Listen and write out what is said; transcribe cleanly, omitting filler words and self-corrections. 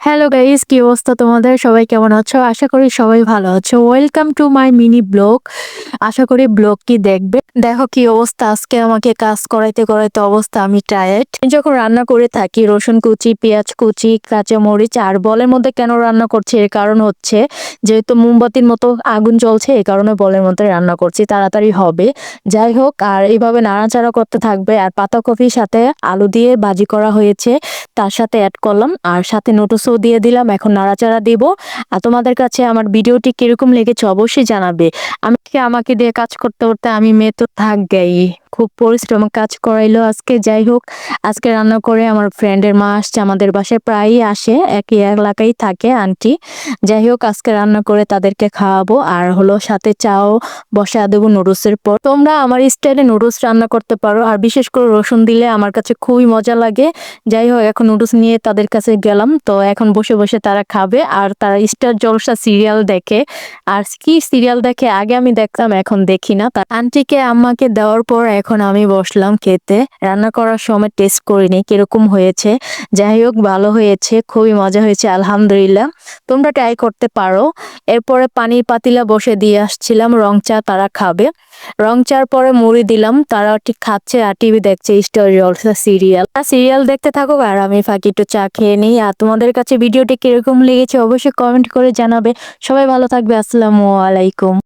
Hello guys, কি অবস্থা তোমাদের? সবাই কেমন আছো? আশা করি সবাই ভালো আছো। Welcome to my mini blog. আশা করি ব্লগটি দেখবে। দেখো কি অবস্থা, আজকে আমাকে কাজ করাইতে করাইতে অবস্থা আমি টায়ার্ড। আমি যখন রান্না করে থাকি রসুন কুচি, পেঁয়াজ কুচি, কাঁচা মরিচ আর বলের মধ্যে কেন রান্না করছি এর কারণ হচ্ছে যেহেতু মোমবাতির মতো আগুন জ্বলছে, এই কারণে বলের মধ্যে রান্না করছি, তাড়াতাড়ি হবে। যাই হোক, আর এইভাবে নাড়াচাড়া করতে থাকবে। আর পাতাকপির সাথে আলু দিয়ে ভাজি করা হয়েছে, তার সাথে অ্যাড করলাম আর সাথে নোটসও দিয়ে দিলাম। এখন নাড়াচাড়া দিব। আর তোমাদের কাছে আমার ভিডিওটি কিরকম লেগেছে অবশ্যই জানাবে। আমাকে দিয়ে কাজ করতে করতে আমি মেয়ে তো থাকবেই, খুব পরিশ্রম কাজ করাইলো আজকে। যাই হোক, আজকে রান্না করে আমার ফ্রেন্ডের মা আসছে, আমাদের বাসায় প্রায়ই আসে, একই এলাকায় থাকে আন্টি। যাই হোক, আজকে রান্না করে তাদেরকে খাওয়াবো আর হলো সাথে চাও বসা দেবো নুডলসের পর। তোমরা আমার স্টাইলে নুডলস রান্না করতে পারো, আর বিশেষ করে রসুন দিলে আমার কাছে খুবই মজা লাগে। যাই হোক, এখন নুডলস নিয়ে তাদের কাছে গেলাম, তো এখন বসে বসে তারা খাবে আর তারা স্টার জলসা সিরিয়াল দেখে। আর কি সিরিয়াল দেখে, আগে আমি দেখতাম এখন দেখি না। তার আন্টিকে আম্মাকে দেওয়ার পর এখন আমি বসলাম খেতে। রান্না করার সময় টেস্ট করিনি কিরকম হয়েছে। যাই হোক, ভালো হয়েছে, খুবই মজা হয়েছে আলহামদুলিল্লাহ। তোমরা ট্রাই করতে পারো। এরপরে পানির পাতিলা বসে দিয়ে আসছিলাম, রং চা তারা খাবে। রং চার পরে মুড়ি দিলাম, তারা ঠিক খাচ্ছে আর টিভি দেখছে, স্টার জলসা সিরিয়াল। সিরিয়াল দেখতে থাকো আর আমি ফাঁকি একটু চা খেয়ে নিই। আর তোমাদের কাছে ভিডিওটি কিরকম লেগেছে অবশ্যই কমেন্ট করে জানাবে। সবাই ভালো থাকবে, আসসালামু আলাইকুম।